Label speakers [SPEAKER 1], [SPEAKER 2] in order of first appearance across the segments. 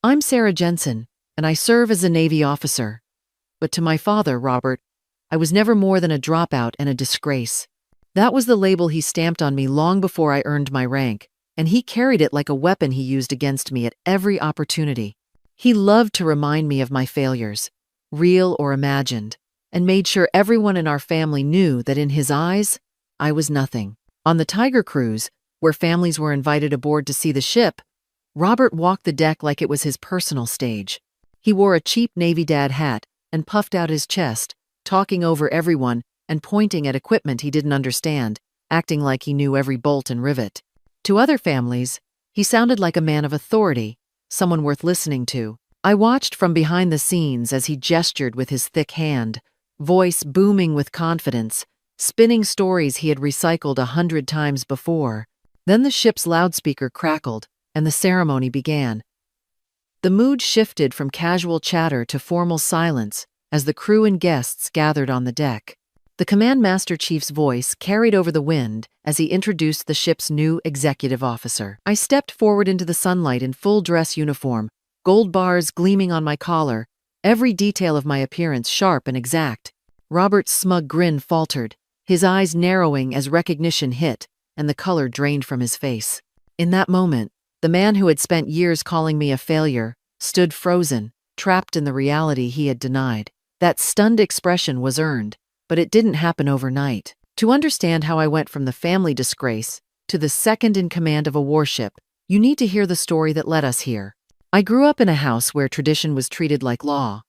[SPEAKER 1] I'm Sarah Jensen, and I serve as a Navy officer. But to my father, Robert, I was never more than a dropout and a disgrace. That was the label he stamped on me long before I earned my rank, and he carried it like a weapon he used against me at every opportunity. He loved to remind me of my failures, real or imagined, and made sure everyone in our family knew that in his eyes, I was nothing. On the Tiger Cruise, where families were invited aboard to see the ship, Robert walked the deck like it was his personal stage. He wore a cheap Navy dad hat and puffed out his chest, talking over everyone and pointing at equipment he didn't understand, acting like he knew every bolt and rivet. To other families, he sounded like a man of authority, someone worth listening to. I watched from behind the scenes as he gestured with his thick hand, voice booming with confidence, spinning stories he had recycled 100 times before. Then the ship's loudspeaker crackled, and the ceremony began. The mood shifted from casual chatter to formal silence as the crew and guests gathered on the deck. The Command Master Chief's voice carried over the wind as he introduced the ship's new executive officer. I stepped forward into the sunlight in full dress uniform, gold bars gleaming on my collar, every detail of my appearance sharp and exact. Robert's smug grin faltered, his eyes narrowing as recognition hit, and the color drained from his face. In that moment, the man who had spent years calling me a failure stood frozen, trapped in the reality he had denied. That stunned expression was earned, but it didn't happen overnight. To understand how I went from the family disgrace to the second in command of a warship, you need to hear the story that led us here. I grew up in a house where tradition was treated like law.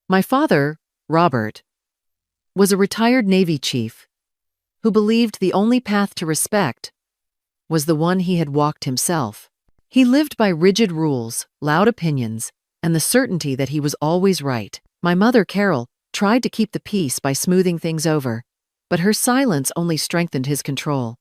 [SPEAKER 1] My father, Robert, was a retired Navy chief who believed the only path to respect was the one he had walked himself. He lived by rigid rules, loud opinions, and the certainty that he was always right. My mother, Carol, tried to keep the peace by smoothing things over, but her silence only strengthened his control.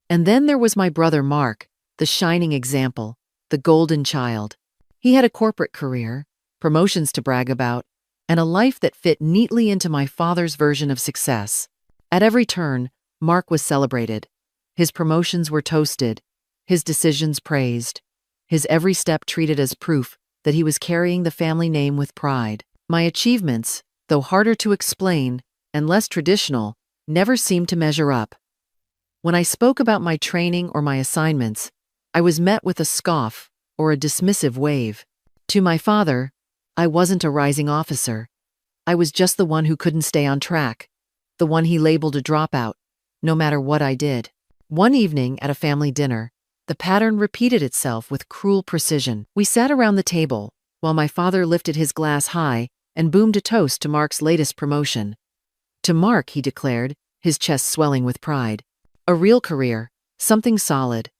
[SPEAKER 1] And then there was my brother Mark, the shining example, the golden child. He had a corporate career, promotions to brag about, and a life that fit neatly into my father's version of success. At every turn, Mark was celebrated. His promotions were toasted, his decisions praised, his every step treated as proof that he was carrying the family name with pride. My achievements, though harder to explain and less traditional, never seemed to measure up. When I spoke about my training or my assignments, I was met with a scoff or a dismissive wave. To my father, I wasn't a rising officer. I was just the one who couldn't stay on track, the one he labeled a dropout, no matter what I did. One evening at a family dinner, the pattern repeated itself with cruel precision. We sat around the table, while my father lifted his glass high and boomed a toast to Mark's latest promotion. To Mark, he declared, his chest swelling with pride. A real career, something solid.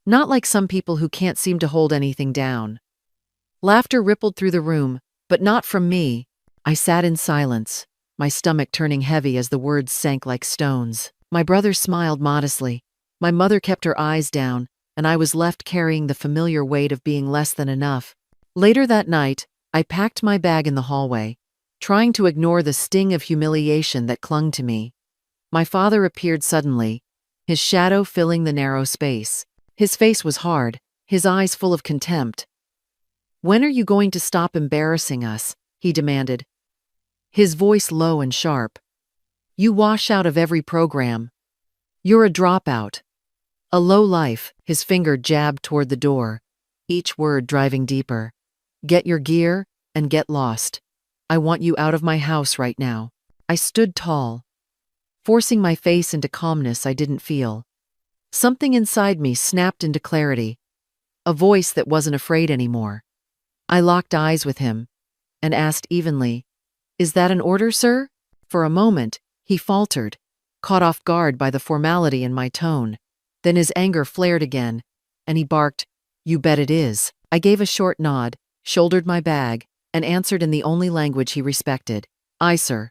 [SPEAKER 1] Not like some people who can't seem to hold anything down. Laughter rippled through the room, but not from me. I sat in silence, my stomach turning heavy as the words sank like stones. My brother smiled modestly. My mother kept her eyes down, and I was left carrying the familiar weight of being less than enough. Later that night, I packed my bag in the hallway, trying to ignore the sting of humiliation that clung to me. My father appeared suddenly, his shadow filling the narrow space. His face was hard, his eyes full of contempt. "When are you going to stop embarrassing us?" he demanded, his voice low and sharp. "You wash out of every program. You're a dropout. A lowlife." His finger jabbed toward the door, each word driving deeper. "Get your gear and get lost. I want you out of my house right now." I stood tall, forcing my face into calmness I didn't feel. Something inside me snapped into clarity, a voice that wasn't afraid anymore. I locked eyes with him and asked evenly, "Is that an order, sir?" For a moment, he faltered, caught off guard by the formality in my tone. Then his anger flared again, and he barked, "You bet it is." I gave a short nod, shouldered my bag, and answered in the only language he respected. "Aye, sir."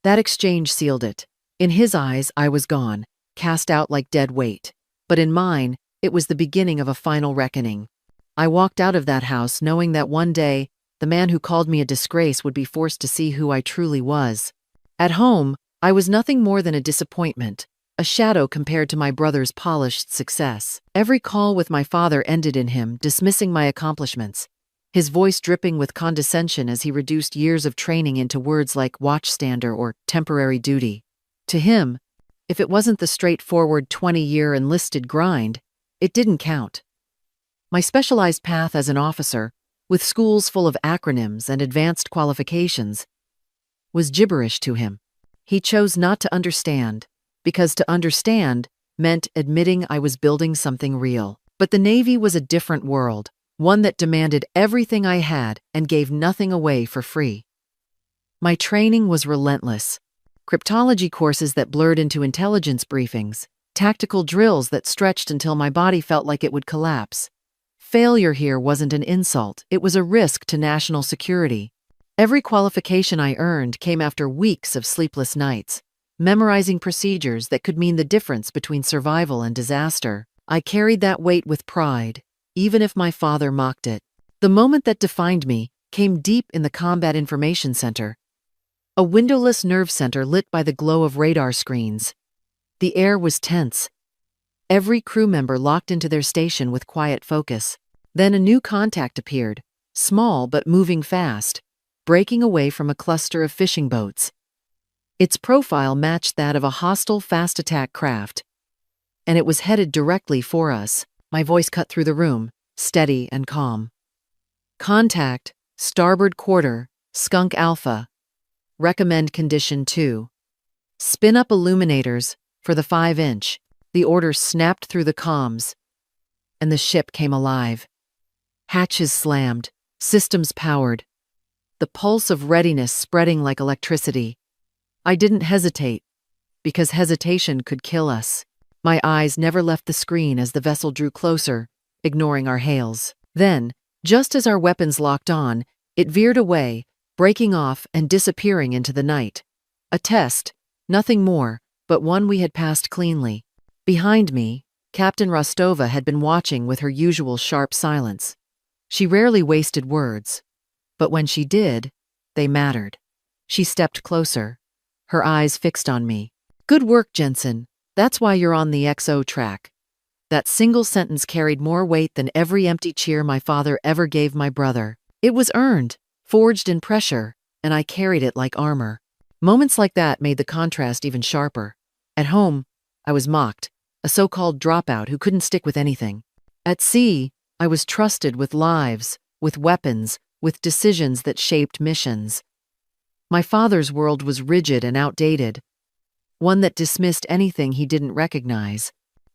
[SPEAKER 1] That exchange sealed it. In his eyes, I was gone, cast out like dead weight. But in mine, it was the beginning of a final reckoning. I walked out of that house knowing that one day, the man who called me a disgrace would be forced to see who I truly was. At home, I was nothing more than a disappointment, a shadow compared to my brother's polished success. Every call with my father ended in him dismissing my accomplishments, his voice dripping with condescension as he reduced years of training into words like watchstander or temporary duty. To him, if it wasn't the straightforward 20-year enlisted grind, it didn't count. My specialized path as an officer, with schools full of acronyms and advanced qualifications, was gibberish to him. He chose not to understand, because to understand meant admitting I was building something real. But the Navy was a different world, one that demanded everything I had and gave nothing away for free. My training was relentless. Cryptology courses that blurred into intelligence briefings, tactical drills that stretched until my body felt like it would collapse. Failure here wasn't an insult, it was a risk to national security. Every qualification I earned came after weeks of sleepless nights, memorizing procedures that could mean the difference between survival and disaster. I carried that weight with pride, even if my father mocked it. The moment that defined me came deep in the Combat Information Center, a windowless nerve center lit by the glow of radar screens. The air was tense. Every crew member locked into their station with quiet focus. Then a new contact appeared, small but moving fast, breaking away from a cluster of fishing boats. Its profile matched that of a hostile fast attack craft, and it was headed directly for us. My voice cut through the room, steady and calm. Contact, starboard quarter, Skunk Alpha. Recommend condition 2. Spin up illuminators for the 5-inch. The order snapped through the comms, and the ship came alive. Hatches slammed, systems powered, the pulse of readiness spreading like electricity. I didn't hesitate, because hesitation could kill us. My eyes never left the screen as the vessel drew closer, ignoring our hails. Then, just as our weapons locked on, it veered away, breaking off and disappearing into the night. A test, nothing more, but one we had passed cleanly. Behind me, Captain Rostova had been watching with her usual sharp silence. She rarely wasted words, but when she did, they mattered. She stepped closer, her eyes fixed on me. "Good work, Jensen. That's why you're on the XO track." That single sentence carried more weight than every empty cheer my father ever gave my brother. It was earned, forged in pressure, and I carried it like armor. Moments like that made the contrast even sharper. At home, I was mocked, a so-called dropout who couldn't stick with anything. At sea, I was trusted with lives, with weapons, with decisions that shaped missions. My father's world was rigid and outdated, one that dismissed anything he didn't recognize.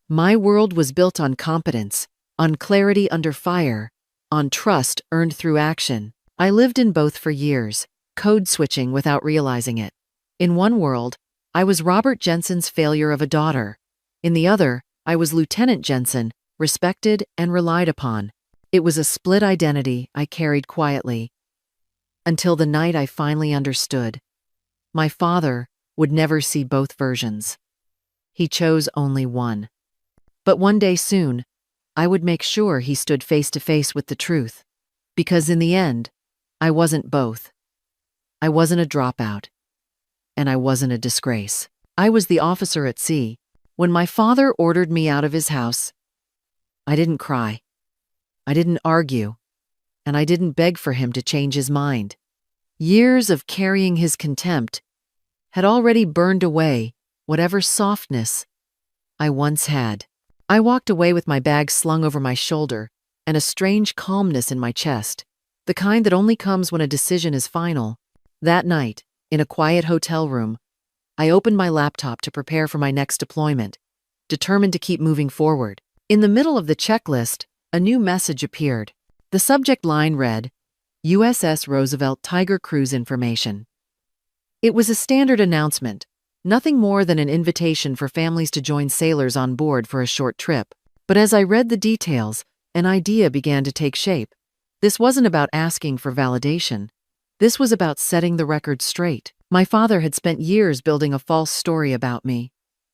[SPEAKER 1] My world was built on competence, on clarity under fire, on trust earned through action. I lived in both for years, code switching without realizing it. In one world, I was Robert Jensen's failure of a daughter. In the other, I was Lieutenant Jensen, respected and relied upon. It was a split identity I carried quietly, until the night I finally understood. My father would never see both versions. He chose only one. But one day soon, I would make sure he stood face to face with the truth. Because in the end, I wasn't both. I wasn't a dropout, and I wasn't a disgrace. I was the officer at sea. When my father ordered me out of his house, I didn't cry. I didn't argue, and I didn't beg for him to change his mind. Years of carrying his contempt had already burned away whatever softness I once had. I walked away with my bag slung over my shoulder and a strange calmness in my chest, the kind that only comes when a decision is final. That night, in a quiet hotel room, I opened my laptop to prepare for my next deployment, determined to keep moving forward. In the middle of the checklist, a new message appeared. The subject line read, USS Roosevelt Tiger Cruise information. It was a standard announcement, nothing more than an invitation for families to join sailors on board for a short trip. But as I read the details, an idea began to take shape. This wasn't about asking for validation. This was about setting the record straight. My father had spent years building a false story about me,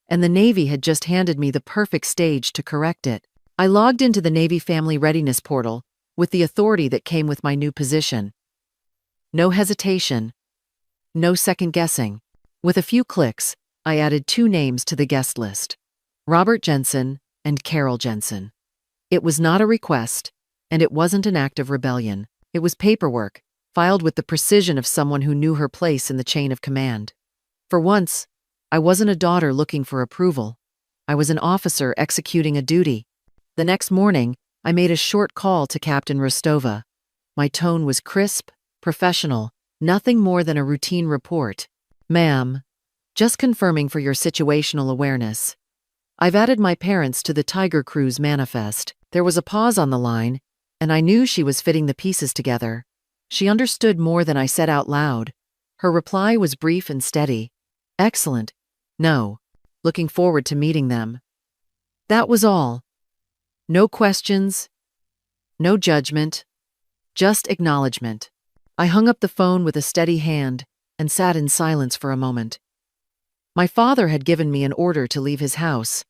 [SPEAKER 1] and the Navy had just handed me the perfect stage to correct it. I logged into the Navy Family Readiness portal with the authority that came with my new position. No hesitation, no second guessing. With a few clicks, I added two names to the guest list: Robert Jensen and Carol Jensen. It was not a request, and it wasn't an act of rebellion. It was paperwork, filed with the precision of someone who knew her place in the chain of command. For once, I wasn't a daughter looking for approval. I was an officer executing a duty. The next morning, I made a short call to Captain Rostova. My tone was crisp, professional, nothing more than a routine report. Ma'am, just confirming for your situational awareness. I've added my parents to the Tiger Cruise manifest. There was a pause on the line, and I knew she was fitting the pieces together. She understood more than I said out loud. Her reply was brief and steady. Excellent. No. Looking forward to meeting them. That was all. No questions, no judgment, just acknowledgement. I hung up the phone with a steady hand and sat in silence for a moment. My father had given me an order to leave his house.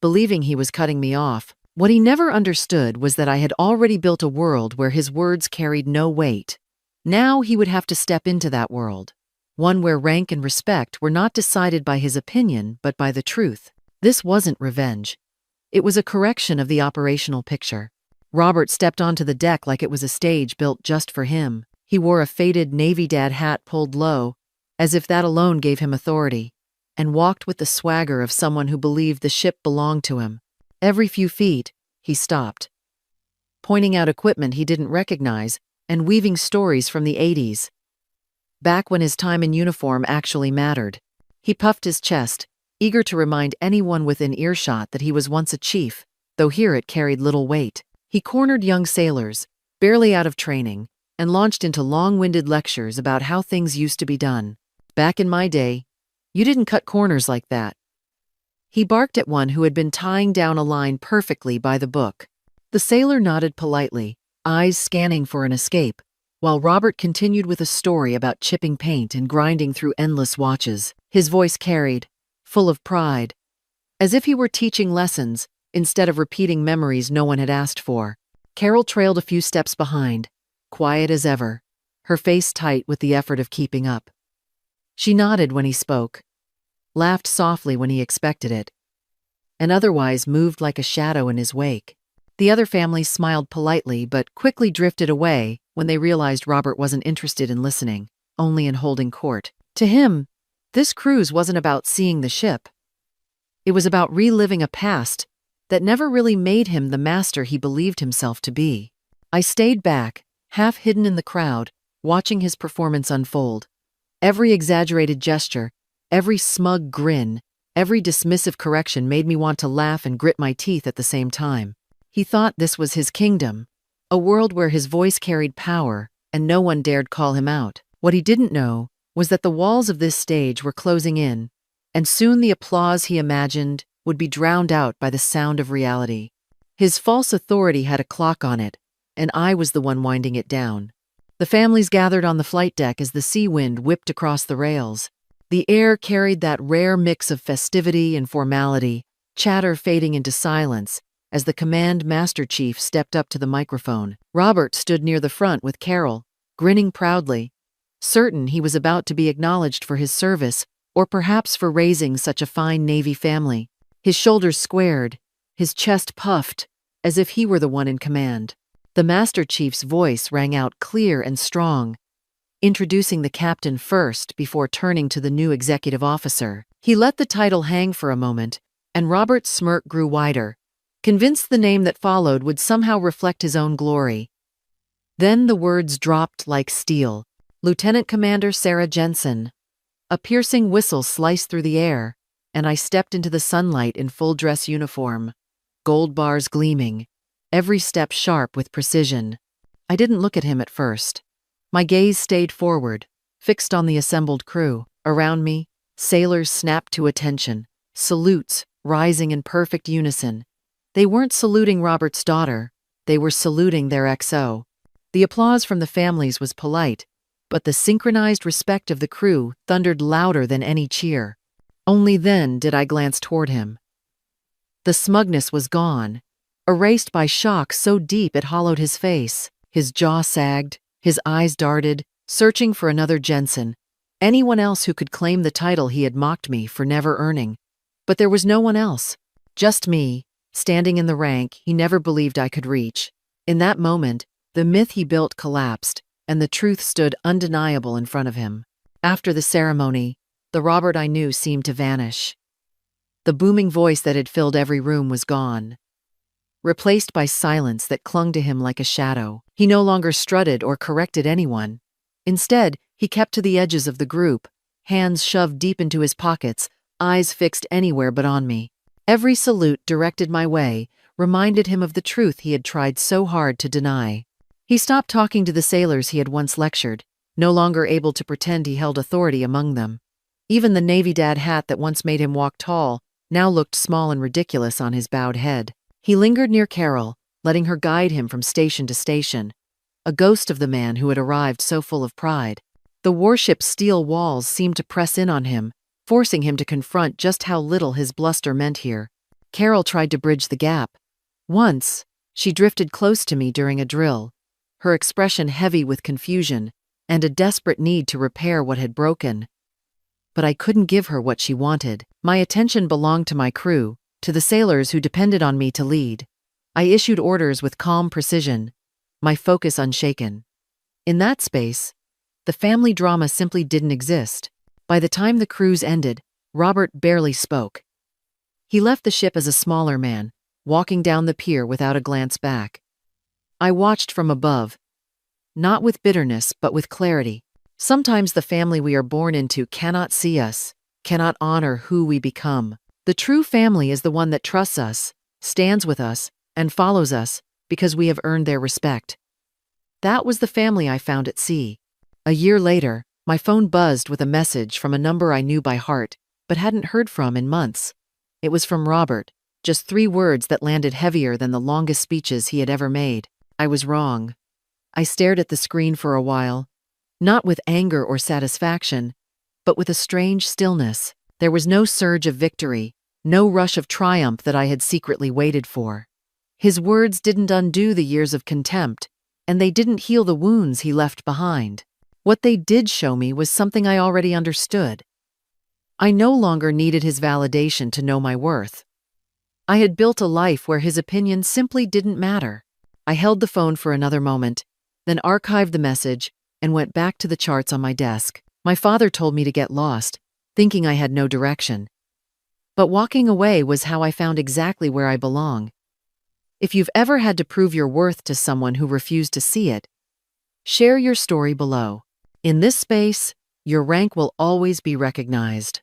[SPEAKER 1] Believing he was cutting me off, what he never understood was that I had already built a world where his words carried no weight. Now he would have to step into that world, one where rank and respect were not decided by his opinion but by the truth. This wasn't revenge. It was a correction of the operational picture. Robert stepped onto the deck like it was a stage built just for him. He wore a faded Navy dad hat pulled low, as if that alone gave him authority, and walked with the swagger of someone who believed the ship belonged to him. Every few feet, he stopped, pointing out equipment he didn't recognize and weaving stories from the 80s, back when his time in uniform actually mattered. He puffed his chest, eager to remind anyone within earshot that he was once a chief, though here it carried little weight. He cornered young sailors, barely out of training, and launched into long-winded lectures about how things used to be done. Back in my day, you didn't cut corners like that. He barked at one who had been tying down a line perfectly by the book. The sailor nodded politely, eyes scanning for an escape, while Robert continued with a story about chipping paint and grinding through endless watches. His voice carried, full of pride, as if he were teaching lessons instead of repeating memories no one had asked for. Carol trailed a few steps behind, quiet as ever, her face tight with the effort of keeping up. She nodded when he spoke, laughed softly when he expected it, and otherwise moved like a shadow in his wake. The other families smiled politely but quickly drifted away when they realized Robert wasn't interested in listening, only in holding court. To him, this cruise wasn't about seeing the ship. It was about reliving a past that never really made him the master he believed himself to be. I stayed back, half hidden in the crowd, watching his performance unfold. Every exaggerated gesture, every smug grin, every dismissive correction made me want to laugh and grit my teeth at the same time. He thought this was his kingdom, a world where his voice carried power and no one dared call him out. What he didn't know was that the walls of this stage were closing in, and soon the applause he imagined would be drowned out by the sound of reality. His false authority had a clock on it, and I was the one winding it down. The families gathered on the flight deck as the sea wind whipped across the rails. The air carried that rare mix of festivity and formality, chatter fading into silence as the Command Master Chief stepped up to the microphone. Robert stood near the front with Carol, grinning proudly, certain he was about to be acknowledged for his service or perhaps for raising such a fine Navy family. His shoulders squared, his chest puffed, as if he were the one in command. The Master Chief's voice rang out clear and strong, introducing the captain first before turning to the new executive officer. He let the title hang for a moment, and Robert's smirk grew wider, convinced the name that followed would somehow reflect his own glory. Then the words dropped like steel. Lieutenant Commander Sarah Jensen. A piercing whistle sliced through the air, and I stepped into the sunlight in full dress uniform, gold bars gleaming, every step sharp with precision. I didn't look at him at first. My gaze stayed forward, fixed on the assembled crew. Around me, sailors snapped to attention, salutes rising in perfect unison. They weren't saluting Robert's daughter, they were saluting their XO. The applause from the families was polite, but the synchronized respect of the crew thundered louder than any cheer. Only then did I glance toward him. The smugness was gone, erased by shock so deep it hollowed his face. His jaw sagged, his eyes darted, searching for another Jensen, Anyone else who could claim the title he had mocked me for never earning. But there was no one else. Just me, standing in the rank he never believed I could reach. In that moment, the myth he built collapsed, and the truth stood undeniable in front of him. After the ceremony, the Robert I knew seemed to vanish. The booming voice that had filled every room was gone, replaced by silence that clung to him like a shadow. He no longer strutted or corrected anyone. Instead, he kept to the edges of the group, hands shoved deep into his pockets, eyes fixed anywhere but on me. Every salute directed my way reminded him of the truth he had tried so hard to deny. He stopped talking to the sailors he had once lectured, no longer able to pretend he held authority among them. Even the Navy dad hat that once made him walk tall now looked small and ridiculous on his bowed head. He lingered near Carol, letting her guide him from station to station, a ghost of the man who had arrived so full of pride. The warship's steel walls seemed to press in on him, forcing him to confront just how little his bluster meant here. Carol tried to bridge the gap. Once, she drifted close to me during a drill, her expression heavy with confusion and a desperate need to repair what had broken. But I couldn't give her what she wanted. My attention belonged to my crew, to the sailors who depended on me to lead. I issued orders with calm precision, my focus unshaken. In that space, the family drama simply didn't exist. By the time the cruise ended, Robert barely spoke. He left the ship as a smaller man, walking down the pier without a glance back. I watched from above, not with bitterness but with clarity. Sometimes the family we are born into cannot see us, cannot honor who we become. The true family is the one that trusts us, stands with us, and follows us because we have earned their respect. That was the family I found at sea. A year later, my phone buzzed with a message from a number I knew by heart, but hadn't heard from in months. It was from Robert, just 3 words that landed heavier than the longest speeches he had ever made. I was wrong. I stared at the screen for a while, not with anger or satisfaction, but with a strange stillness. There was no surge of victory, no rush of triumph that I had secretly waited for. His words didn't undo the years of contempt, and they didn't heal the wounds he left behind. What they did show me was something I already understood. I no longer needed his validation to know my worth. I had built a life where his opinion simply didn't matter. I held the phone for another moment, then archived the message and went back to the charts on my desk. My father told me to get lost, thinking I had no direction. But walking away was how I found exactly where I belong. If you've ever had to prove your worth to someone who refused to see it, share your story below. In this space, your rank will always be recognized.